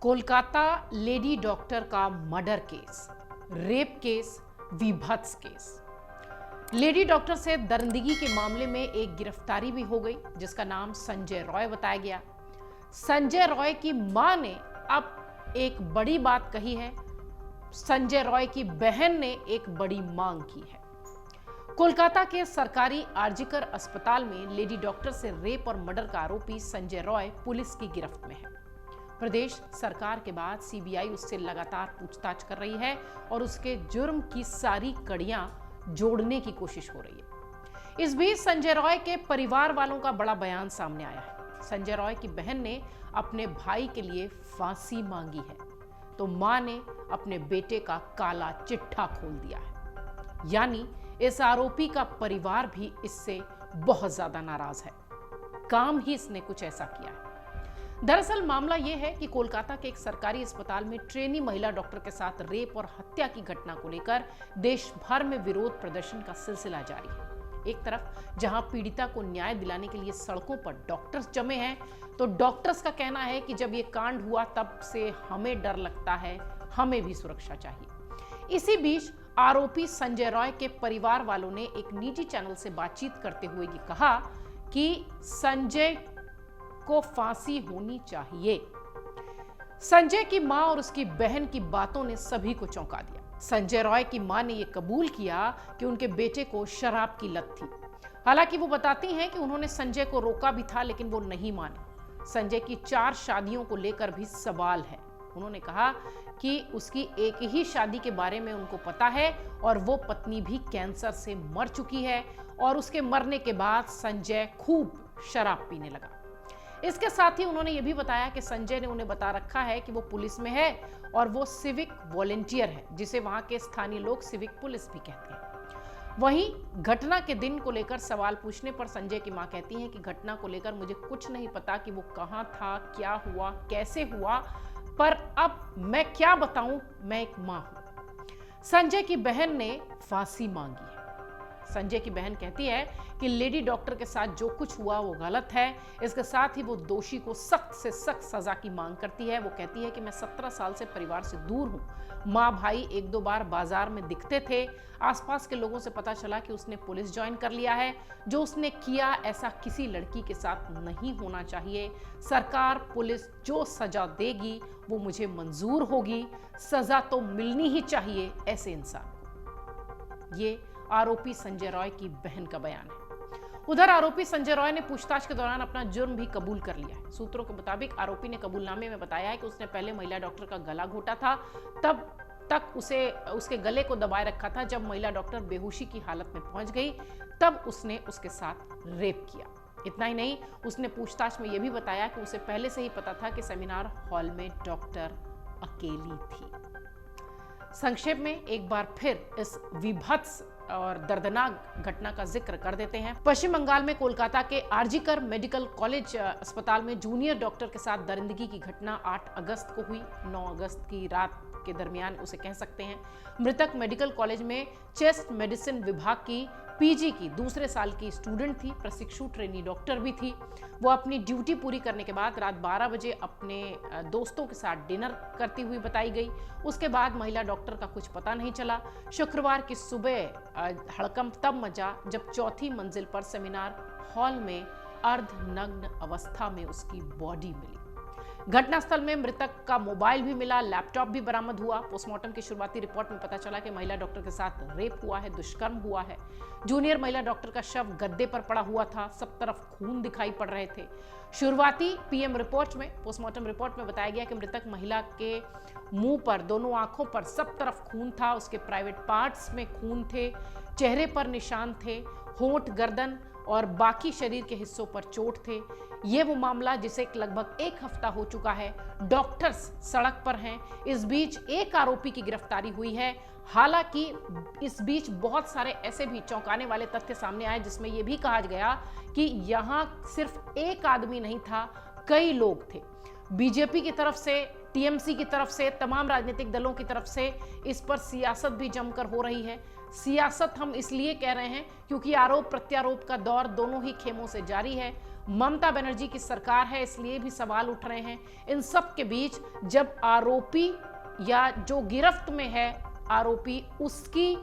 Kolkata lady doctor का murder case, rape case, विभत्स case. Lady doctor से दरिंदगी के मामले में एक गिरफ्तारी भी हो गई जिसका नाम संजय रॉय बताया गया। संजय रॉय की मां ने अब एक बड़ी बात कही है। संजय रॉय की बहन ने एक बड़ी मांग की है। कोलकाता के सरकारी आरजीकर अस्पताल में लेडी डॉक्टर से रेप और मर्डर का आरोपी संजय रॉय पुलिस की गिरफ्त में है। प्रदेश सरकार के बाद सीबीआई उससे लगातार पूछताछ कर रही है और उसके जुर्म की सारी कड़ियां जोड़ने की कोशिश हो रही है। इस बीच संजय रॉय के परिवार वालों का बड़ा बयान सामने आया है। संजय रॉय की बहन ने अपने भाई के लिए फांसी मांगी है तो मां ने अपने बेटे का काला चिट्ठा खोल दिया है। यानी इस आरोपी का परिवार भी इससे बहुत ज्यादा नाराज है। काम ही इसने कुछ ऐसा किया है। दरअसल मामला यह है कि कोलकाता के एक सरकारी अस्पताल में ट्रेनी महिला डॉक्टर के साथ रेप और हत्या की घटना को लेकर देश भर में विरोध प्रदर्शन का सिलसिला जारी है। एक तरफ जहां पीड़िता को न्याय दिलाने के लिए सड़कों पर डॉक्टर्स जमे हैं, तो डॉक्टर्स का कहना है कि जब ये कांड हुआ तब से हमें डर लगता है, हमें भी सुरक्षा चाहिए। इसी बीच आरोपी संजय रॉय के परिवार वालों ने एक निजी चैनल से बातचीत करते हुए ये कहा कि संजय को फांसी होनी चाहिए। संजय की मां और उसकी बहन की बातों ने सभी को चौंका दिया। संजय रॉय की मां ने यह कबूल किया कि उनके बेटे को शराब की लत थी। हालांकि वो बताती हैं कि उन्होंने संजय को रोका भी था लेकिन वो नहीं माने। संजय की 4 शादियों को लेकर भी सवाल है। उन्होंने कहा कि उसकी एक ही शादी के बारे में उनको पता है और वो पत्नी भी कैंसर से मर चुकी है और उसके मरने के बाद संजय खूब शराब पीने लगा। इसके साथ ही उन्होंने ये भी बताया कि संजय ने उन्हें बता रखा है कि वो पुलिस में है और वो सिविक वॉलंटियर है, जिसे वहां के स्थानीय लोग सिविक पुलिस भी कहते हैं। वहीं घटना के दिन को लेकर सवाल पूछने पर संजय की मां कहती हैं कि घटना को लेकर मुझे कुछ नहीं पता कि वो कहां था, क्या हुआ, कैसे हुआ, पर अब मैं क्या बताऊं, मैं एक मां हूं। संजय की बहन ने फांसी मांगी है। संजय की बहन कहती है कि लेडी डॉक्टर के साथ जो कुछ हुआ वो गलत है। इसके साथ ही वो दोषी को सख्त से सख्त सजा की मांग करती है। वो कहती है कि मैं 17 साल से परिवार से दूर हूं। माँ भाई 1-2 बार बाजार में दिखते थे। आसपास के लोगों से पता चला कि उसने पुलिस ज्वाइन कर लिया है। जो उसने किया ऐसा किसी लड़की के साथ नहीं होना चाहिए। सरकार पुलिस जो सजा देगी वो मुझे मंजूर होगी। सजा तो मिलनी ही चाहिए ऐसे इंसान को। ये आरोपी संजय रॉय की बहन का बयान है। उधर आरोपी संजय रॉय ने पूछताछ के दौरान अपना जुर्म भी कबूल कर लिया है। सूत्रों के मुताबिक आरोपी ने कबूलनामे में बताया है कि उसने पहले महिला डॉक्टर का गला घोटा था, तब तक उसके गले को दबाए रखा था। जब महिला डॉक्टर बेहोशी की हालत में पहुंच गई तब उसने उसके साथ रेप किया। इतना ही नहीं, उसने पूछताछ में यह भी बताया कि उसे पहले से ही पता था कि सेमिनार हॉल में डॉक्टर अकेली थी। संक्षेप में एक बार फिर इस विभत्स और दर्दनाक घटना का जिक्र कर देते हैं। पश्चिम बंगाल में कोलकाता के आरजीकर मेडिकल कॉलेज अस्पताल में जूनियर डॉक्टर के साथ दरिंदगी की घटना 8 अगस्त को हुई। 9 अगस्त की रात के दरमियान उसे कह सकते हैं। मृतक मेडिकल कॉलेज में चेस्ट मेडिसिन विभाग की पीजी की दूसरे साल की स्टूडेंट थी। प्रशिक्षु ट्रेनी डॉक्टर भी थी। वो अपनी ड्यूटी पूरी करने के बाद रात 12 बजे अपने दोस्तों के साथ डिनर करती हुई बताई गई। उसके बाद महिला डॉक्टर का कुछ पता नहीं चला। शुक्रवार की सुबह हड़कंप तब मचा जब 4थी मंजिल पर सेमिनार हॉल में अर्धनग्न अवस्था में उसकी बॉडी मिली। घटनास्थल में मृतक का मोबाइल भी मिला, लैपटॉप भी बरामद हुआ। पोस्टमार्टम की शुरुआती रिपोर्ट में पता चला कि महिला डॉक्टर के साथ रेप हुआ है, दुष्कर्म हुआ है। जूनियर महिला डॉक्टर का शव गद्दे पर पड़ा हुआ था। सब तरफ खून दिखाई पड़ रहे थे। शुरुआती पीएम रिपोर्ट में, पोस्टमार्टम रिपोर्ट में बताया गया कि मृतक महिला के मुंह पर, दोनों आंखों पर सब तरफ खून था। उसके प्राइवेट पार्ट्स में खून थे, चेहरे पर निशान थे, होंठ, गर्दन और बाकी शरीर के हिस्सों पर चोट थे। ये वो मामला जिसे लगभग 1 हफ्ता हो चुका है। डॉक्टर्स सड़क पर हैं। इस बीच एक आरोपी की गिरफ्तारी हुई है। हालांकि इस बीच बहुत सारे ऐसे भी चौंकाने वाले तथ्य सामने आए जिसमें यह भी कहा गया कि यहाँ सिर्फ एक आदमी नहीं था, कई लोग थे। बीजेपी की तरफ से, टीएमसी की तरफ से, तमाम राजनीतिक दलों की तरफ से इस पर सियासत भी जमकर हो रही है। सियासत हम इसलिए कह रहे हैं क्योंकि आरोप प्रत्यारोप का दौर दोनों ही खेमों से जारी है। ममता बनर्जी की सरकार है, इसलिए भी सवाल उठ रहे हैं। इन सब के बीच जब आरोपी या जो गिरफ्त में है आरोपी, उसकी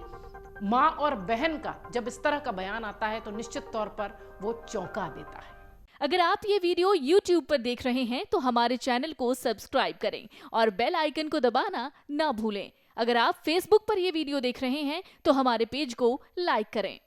मां और बहन का जब इस तरह का बयान आता है तो निश्चित तौर पर वो चौंका देता है। अगर आप ये वीडियो YouTube पर देख रहे हैं तो हमारे चैनल को सब्सक्राइब करें और बेल आइकन को दबाना ना भूलें। अगर आप Facebook पर ये वीडियो देख रहे हैं तो हमारे पेज को लाइक करें।